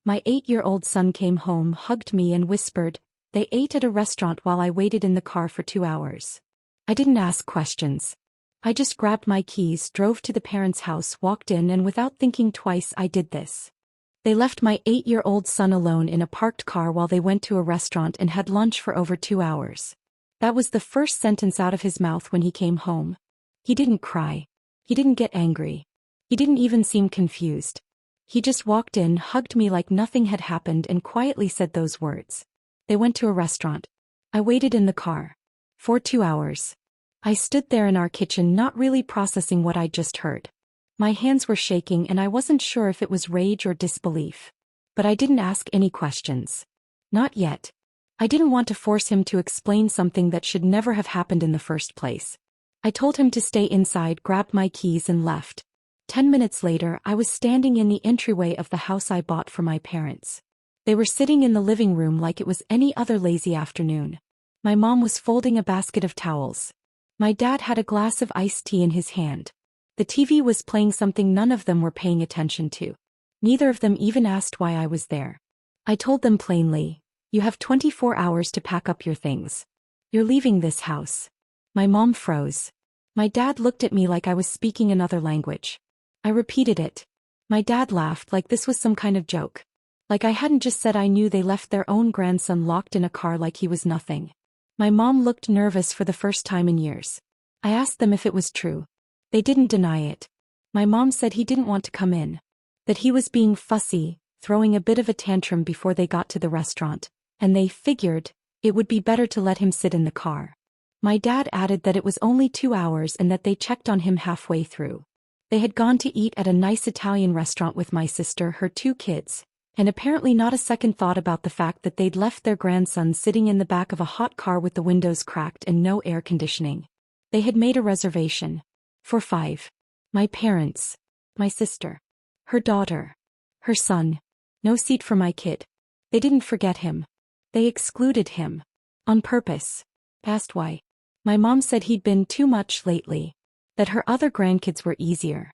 My 8-year-old son came home, hugged me and whispered, "They ate at a restaurant while I waited in the car for 2 hours." I didn't ask questions. I just grabbed my keys, drove to the parents' house, walked in, and without thinking twice I did this. They left my 8-year-old son alone in a parked car while they went to a restaurant and had lunch for over 2 hours. That was the first sentence out of his mouth when he came home. He didn't cry. He didn't get angry. He didn't even seem confused. He just walked in, hugged me like nothing had happened, and quietly said those words. They went to a restaurant. I waited in the car. For 2 hours. I stood there in our kitchen, not really processing what I'd just heard. My hands were shaking and I wasn't sure if it was rage or disbelief. But I didn't ask any questions. Not yet. I didn't want to force him to explain something that should never have happened in the first place. I told him to stay inside, grabbed my keys, and left. 10 minutes later, I was standing in the entryway of the house I bought for my parents. They were sitting in the living room like it was any other lazy afternoon. My mom was folding a basket of towels. My dad had a glass of iced tea in his hand. The TV was playing something none of them were paying attention to. Neither of them even asked why I was there. I told them plainly, "You have 24 hours to pack up your things. You're leaving this house." My mom froze. My dad looked at me like I was speaking another language. I repeated it. My dad laughed like this was some kind of joke. Like I hadn't just said I knew they left their own grandson locked in a car like he was nothing. My mom looked nervous for the first time in years. I asked them if it was true. They didn't deny it. My mom said he didn't want to come in. That he was being fussy, throwing a bit of a tantrum before they got to the restaurant, and they figured it would be better to let him sit in the car. My dad added that it was only 2 hours and that they checked on him halfway through. They had gone to eat at a nice Italian restaurant with my sister, her 2 kids, and apparently not a second thought about the fact that they'd left their grandson sitting in the back of a hot car with the windows cracked and no air conditioning. They had made a reservation. For 5. My parents. My sister. Her daughter. Her son. No seat for my kid. They didn't forget him. They excluded him. On purpose. Asked why. My mom said he'd been too much lately. That her other grandkids were easier.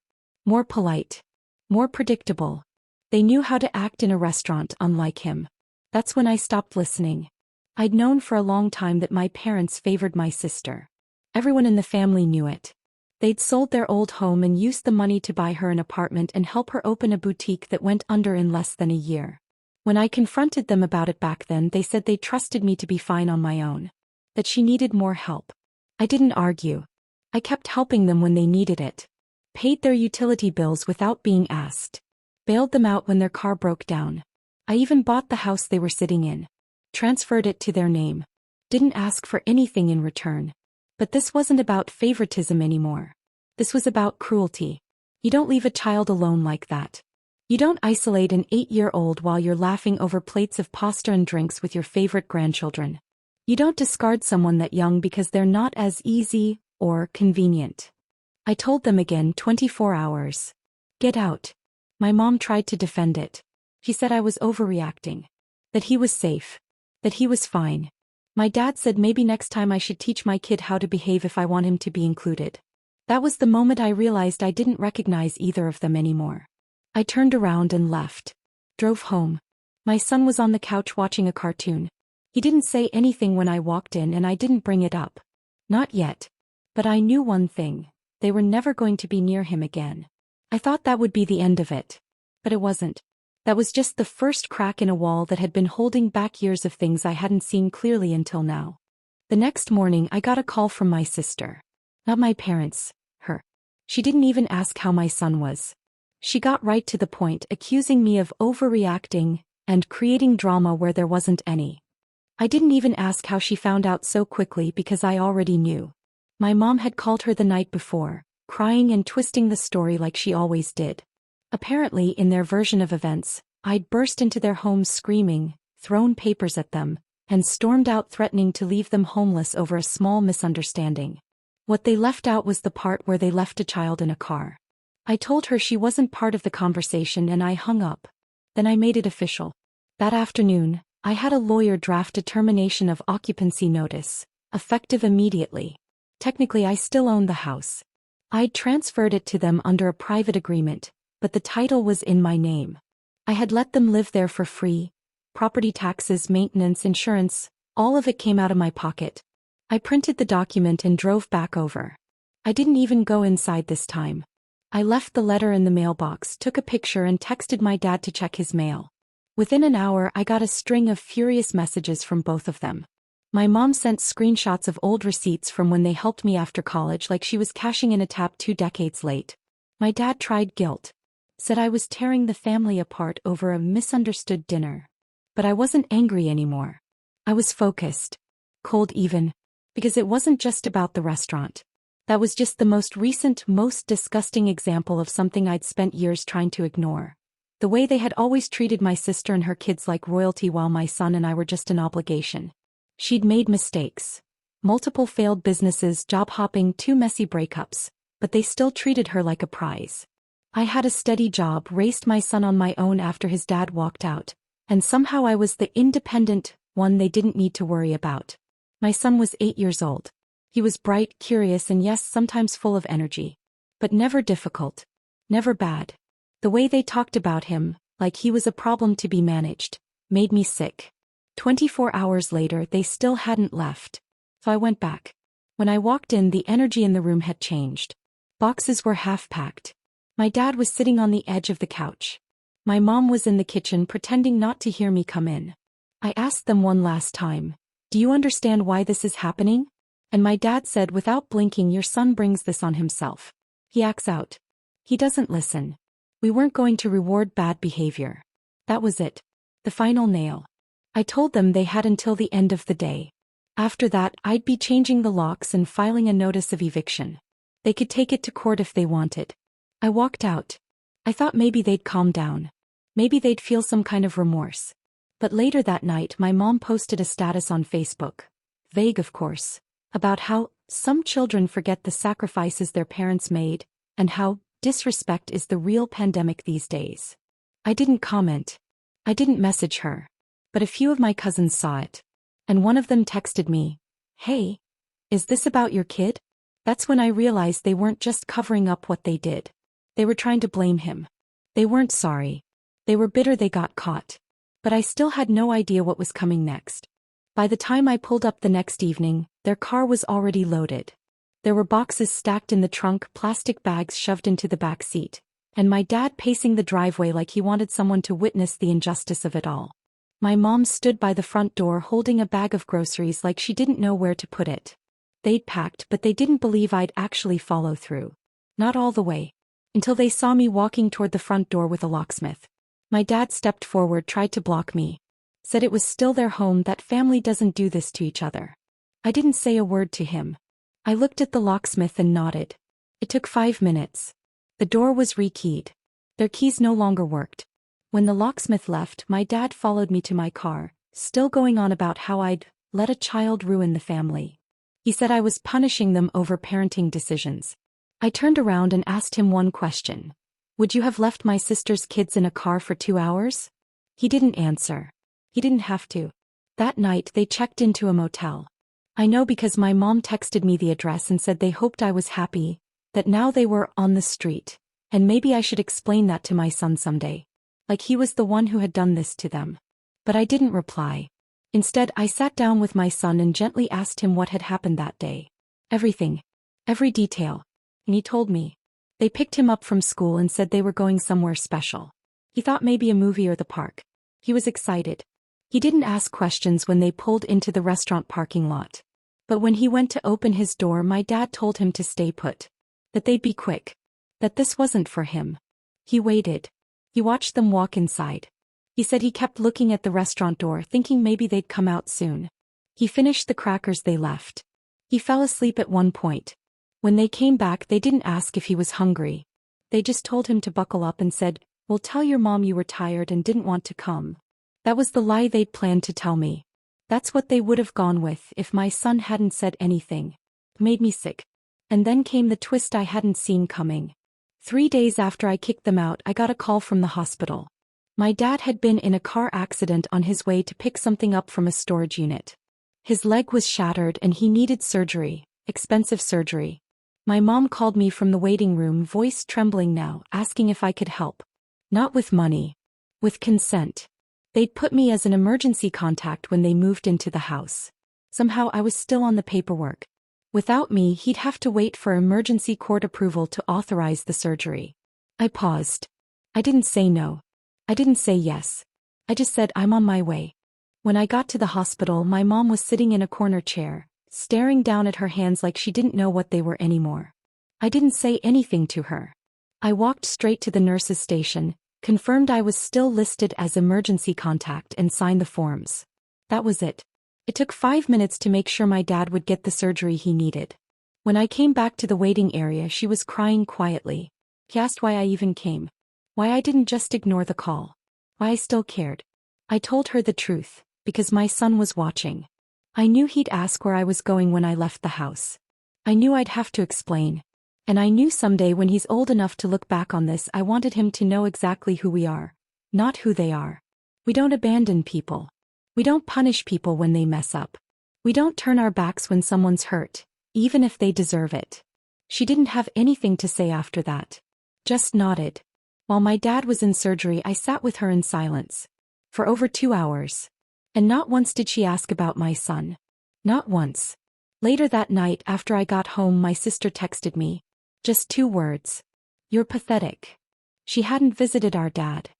More polite. More predictable. They knew how to act in a restaurant, unlike him. That's when I stopped listening. I'd known for a long time that my parents favored my sister. Everyone in the family knew it. They'd sold their old home and used the money to buy her an apartment and help her open a boutique that went under in less than a year. When I confronted them about it back then, they said they trusted me to be fine on my own. That she needed more help. I didn't argue. I kept helping them when they needed it. Paid their utility bills without being asked. Bailed them out when their car broke down. I even bought the house they were sitting in. Transferred it to their name. Didn't ask for anything in return. But this wasn't about favoritism anymore. This was about cruelty. You don't leave a child alone like that. You don't isolate an 8-year-old while you're laughing over plates of pasta and drinks with your favorite grandchildren. You don't discard someone that young because they're not as easy or convenient. I told them again, 24 hours. Get out. My mom tried to defend it. She said I was overreacting. That he was safe. That he was fine. My dad said maybe next time I should teach my kid how to behave if I want him to be included. That was the moment I realized I didn't recognize either of them anymore. I turned around and left. Drove home. My son was on the couch watching a cartoon. He didn't say anything when I walked in and I didn't bring it up. Not yet. But I knew one thing. They were never going to be near him again. I thought that would be the end of it. But it wasn't. That was just the first crack in a wall that had been holding back years of things I hadn't seen clearly until now. The next morning I got a call from my sister. Not my parents, her. She didn't even ask how my son was. She got right to the point, accusing me of overreacting and creating drama where there wasn't any. I didn't even ask how she found out so quickly because I already knew. My mom had called her the night before, crying and twisting the story like she always did. Apparently, in their version of events, I'd burst into their home screaming, thrown papers at them, and stormed out threatening to leave them homeless over a small misunderstanding. What they left out was the part where they left a child in a car. I told her she wasn't part of the conversation and I hung up. Then I made it official. That afternoon, I had a lawyer draft a termination of occupancy notice, effective immediately. Technically I still owned the house. I'd transferred it to them under a private agreement, but the title was in my name. I had let them live there for free. Property taxes, maintenance, insurance, all of it came out of my pocket. I printed the document and drove back over. I didn't even go inside this time. I left the letter in the mailbox, took a picture and texted my dad to check his mail. Within an hour I got a string of furious messages from both of them. My mom sent screenshots of old receipts from when they helped me after college like she was cashing in a tab 2 decades late. My dad tried guilt. Said I was tearing the family apart over a misunderstood dinner. But I wasn't angry anymore. I was focused. Cold even. Because it wasn't just about the restaurant. That was just the most recent, most disgusting example of something I'd spent years trying to ignore. The way they had always treated my sister and her kids like royalty while my son and I were just an obligation. She'd made mistakes. Multiple failed businesses, job hopping, 2 messy breakups. But they still treated her like a prize. I had a steady job, raised my son on my own after his dad walked out. And somehow I was the independent one they didn't need to worry about. My son was 8 years old. He was bright, curious, and yes, sometimes full of energy. But never difficult. Never bad. The way they talked about him, like he was a problem to be managed, made me sick. 24 hours later, they still hadn't left. So I went back. When I walked in, the energy in the room had changed. Boxes were half-packed. My dad was sitting on the edge of the couch. My mom was in the kitchen pretending not to hear me come in. I asked them one last time, "Do you understand why this is happening?" And my dad said without blinking, "Your son brings this on himself. He acts out. He doesn't listen. We weren't going to reward bad behavior." That was it. The final nail. I told them they had until the end of the day. After that, I'd be changing the locks and filing a notice of eviction. They could take it to court if they wanted. I walked out. I thought maybe they'd calm down. Maybe they'd feel some kind of remorse. But later that night, my mom posted a status on Facebook. Vague, of course. About how some children forget the sacrifices their parents made, and how disrespect is the real pandemic these days. I didn't comment. I didn't message her. But a few of my cousins saw it. And one of them texted me, "Hey, is this about your kid?" That's when I realized they weren't just covering up what they did. They were trying to blame him. They weren't sorry. They were bitter they got caught. But I still had no idea what was coming next. By the time I pulled up the next evening, their car was already loaded. There were boxes stacked in the trunk, plastic bags shoved into the back seat, and my dad pacing the driveway like he wanted someone to witness the injustice of it all. My mom stood by the front door holding a bag of groceries like she didn't know where to put it. They'd packed, but they didn't believe I'd actually follow through. Not all the way. Until they saw me walking toward the front door with a locksmith. My dad stepped forward, tried to block me. Said it was still their home, that family doesn't do this to each other. I didn't say a word to him. I looked at the locksmith and nodded. It took 5 minutes. The door was rekeyed. Their keys no longer worked. When the locksmith left, my dad followed me to my car, still going on about how I'd let a child ruin the family. He said I was punishing them over parenting decisions. I turned around and asked him one question. "Would you have left my sister's kids in a car for 2 hours?" He didn't answer. He didn't have to. That night they checked into a motel. I know because my mom texted me the address and said they hoped I was happy, that now they were on the street, and maybe I should explain that to my son someday. Like he was the one who had done this to them. But I didn't reply. Instead, I sat down with my son and gently asked him what had happened that day. Everything. Every detail. And he told me. They picked him up from school and said they were going somewhere special. He thought maybe a movie or the park. He was excited. He didn't ask questions when they pulled into the restaurant parking lot. But when he went to open his door, my dad told him to stay put. That they'd be quick. That this wasn't for him. He waited. He watched them walk inside. He said he kept looking at the restaurant door, thinking maybe they'd come out soon. He finished the crackers they left. He fell asleep at one point. When they came back, they didn't ask if he was hungry. They just told him to buckle up and said, "We'll tell your mom you were tired and didn't want to come." That was the lie they'd planned to tell me. That's what they would have gone with if my son hadn't said anything. It made me sick. And then came the twist I hadn't seen coming. 3 days after I kicked them out, I got a call from the hospital. My dad had been in a car accident on his way to pick something up from a storage unit. His leg was shattered and he needed surgery, expensive surgery. My mom called me from the waiting room, voice trembling now, asking if I could help. Not with money. With consent. They'd put me as an emergency contact when they moved into the house. Somehow I was still on the paperwork. Without me, he'd have to wait for emergency court approval to authorize the surgery. I paused. I didn't say no. I didn't say yes. I just said I'm on my way. When I got to the hospital, my mom was sitting in a corner chair, staring down at her hands like she didn't know what they were anymore. I didn't say anything to her. I walked straight to the nurse's station, confirmed I was still listed as emergency contact, and signed the forms. That was it. It took 5 minutes to make sure my dad would get the surgery he needed. When I came back to the waiting area, she was crying quietly. She asked why I even came. Why I didn't just ignore the call. Why I still cared. I told her the truth, because my son was watching. I knew he'd ask where I was going when I left the house. I knew I'd have to explain. And I knew someday when he's old enough to look back on this, I wanted him to know exactly who we are, not who they are. We don't abandon people. We don't punish people when they mess up. We don't turn our backs when someone's hurt, even if they deserve it. She didn't have anything to say after that. Just nodded. While my dad was in surgery, I sat with her in silence. For over 2 hours. And not once did she ask about my son. Not once. Later that night, after I got home, my sister texted me. Just 2 words. You're pathetic. She hadn't visited our dad.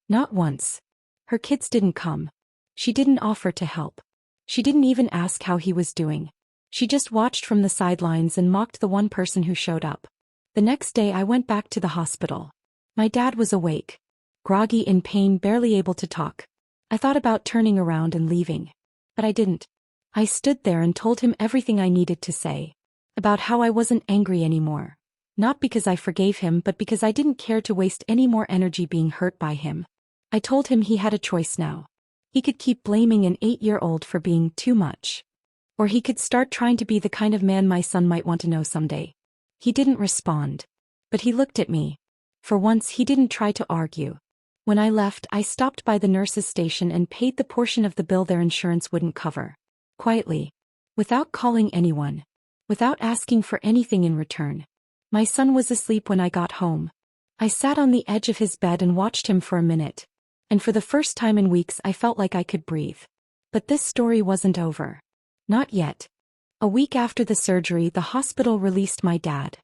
Not once. Her kids didn't come. She didn't offer to help. She didn't even ask how he was doing. She just watched from the sidelines and mocked the one person who showed up. The next day I went back to the hospital. My dad was awake. Groggy, in pain, barely able to talk. I thought about turning around and leaving. But I didn't. I stood there and told him everything I needed to say. About how I wasn't angry anymore. Not because I forgave him, but because I didn't care to waste any more energy being hurt by him. I told him he had a choice now. He could keep blaming an 8-year-old for being too much. Or he could start trying to be the kind of man my son might want to know someday. He didn't respond. But he looked at me. For once, he didn't try to argue. When I left, I stopped by the nurse's station and paid the portion of the bill their insurance wouldn't cover. Quietly. Without calling anyone. Without asking for anything in return. My son was asleep when I got home. I sat on the edge of his bed and watched him for a minute. And for the first time in weeks, I felt like I could breathe. But this story wasn't over. Not yet. A week after the surgery, the hospital released my dad.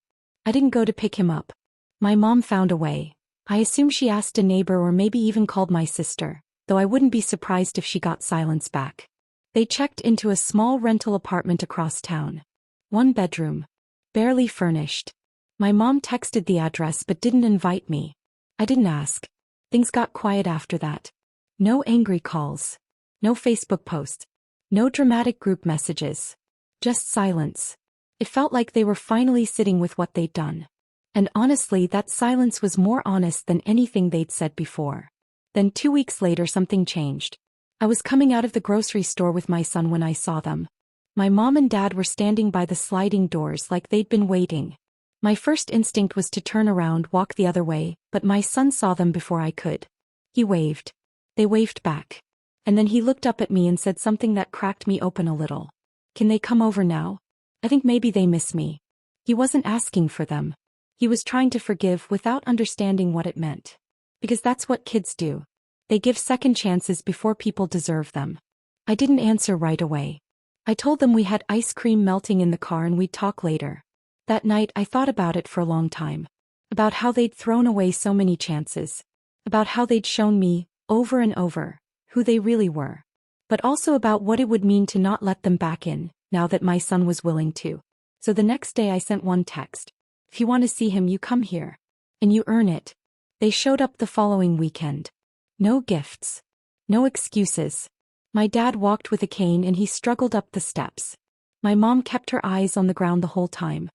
I didn't go to pick him up. My mom found a way. I assume she asked a neighbor or maybe even called my sister, though I wouldn't be surprised if she got silence back. They checked into a small rental apartment across town. 1 bedroom. Barely furnished. My mom texted the address but didn't invite me. I didn't ask. Things got quiet after that. No angry calls. No Facebook posts. No dramatic group messages. Just silence. It felt like they were finally sitting with what they'd done. And honestly, that silence was more honest than anything they'd said before. Then 2 weeks later, something changed. I was coming out of the grocery store with my son when I saw them. My mom and dad were standing by the sliding doors like they'd been waiting. My first instinct was to turn around, walk the other way, but my son saw them before I could. He waved. They waved back. And then he looked up at me and said something that cracked me open a little. Can they come over now? I think maybe they miss me. He wasn't asking for them. He was trying to forgive without understanding what it meant. Because that's what kids do. They give second chances before people deserve them. I didn't answer right away. I told them we had ice cream melting in the car and we'd talk later. That night I thought about it for a long time. About how they'd thrown away so many chances. About how they'd shown me, over and over, who they really were. But also about what it would mean to not let them back in, now that my son was willing to. So the next day I sent one text. If you want to see him, you come here. And you earn it. They showed up the following weekend. No gifts. No excuses. My dad walked with a cane and he struggled up the steps. My mom kept her eyes on the ground the whole time.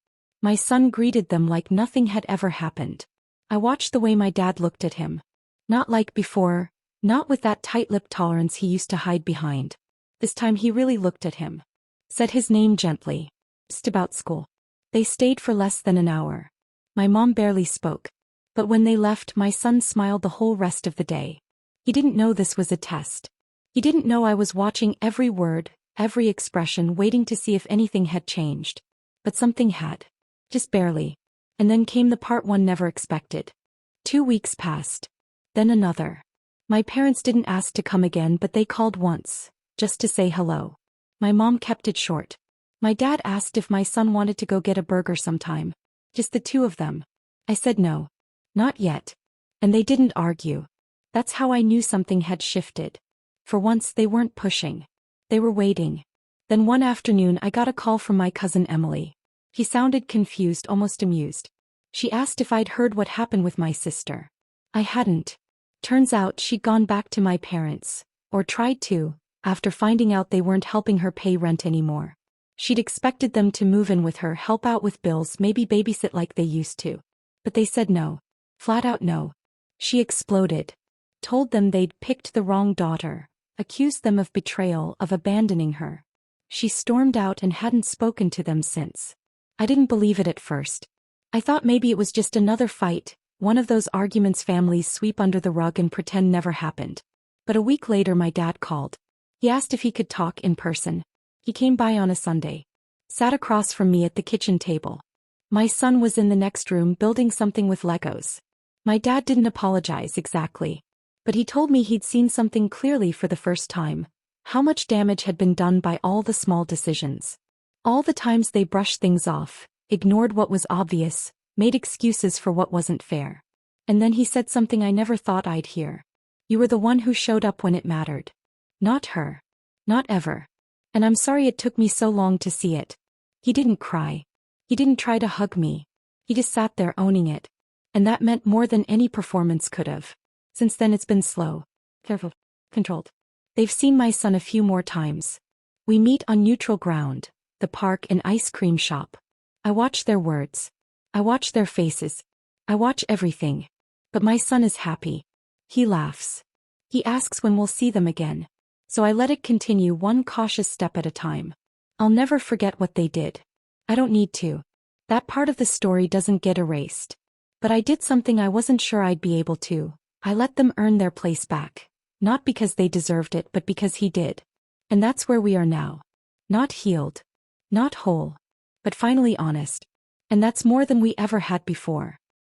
My son greeted them like nothing had ever happened. I watched the way my dad looked at him. Not like before, not with that tight-lipped tolerance he used to hide behind. This time he really looked at him. Said his name gently. Psst about school. They stayed for less than an hour. My mom barely spoke. But when they left, my son smiled the whole rest of the day. He didn't know this was a test. He didn't know I was watching every word, every expression, waiting to see if anything had changed. But something had. Just barely. And then came the part one never expected. 2 weeks passed. Then another. My parents didn't ask to come again, but they called once, just to say hello. My mom kept it short. My dad asked if my son wanted to go get a burger sometime. Just the two of them. I said no. Not yet. And they didn't argue. That's how I knew something had shifted. For once they weren't pushing. They were waiting. Then one afternoon I got a call from my cousin Emily. He sounded confused, almost amused. She asked if I'd heard what happened with my sister. I hadn't. Turns out she'd gone back to my parents, or tried to, after finding out they weren't helping her pay rent anymore. She'd expected them to move in with her, help out with bills, maybe babysit like they used to. But they said no. Flat out no. She exploded. Told them they'd picked the wrong daughter, accused them of betrayal, of abandoning her. She stormed out and hadn't spoken to them since. I didn't believe it at first. I thought maybe it was just another fight, one of those arguments families sweep under the rug and pretend never happened. But a week later my dad called. He asked if he could talk in person. He came by on a Sunday. Sat across from me at the kitchen table. My son was in the next room building something with Legos. My dad didn't apologize exactly. But he told me he'd seen something clearly for the first time. How much damage had been done by all the small decisions. All the times they brushed things off, ignored what was obvious, made excuses for what wasn't fair. And then he said something I never thought I'd hear. You were the one who showed up when it mattered. Not her. Not ever. And I'm sorry it took me so long to see it. He didn't cry. He didn't try to hug me. He just sat there owning it. And that meant more than any performance could have. Since then it's been slow. Careful. Controlled. They've seen my son a few more times. We meet on neutral ground, the park and ice cream shop. I watch their words. I watch their faces. I watch everything. But my son is happy. He laughs. He asks when we'll see them again. So I let it continue, one cautious step at a time. I'll never forget what they did. I don't need to. That part of the story doesn't get erased. But I did something I wasn't sure I'd be able to. I let them earn their place back. Not because they deserved it, but because he did. And that's where we are now. Not healed. Not whole. But finally honest. And that's more than we ever had before.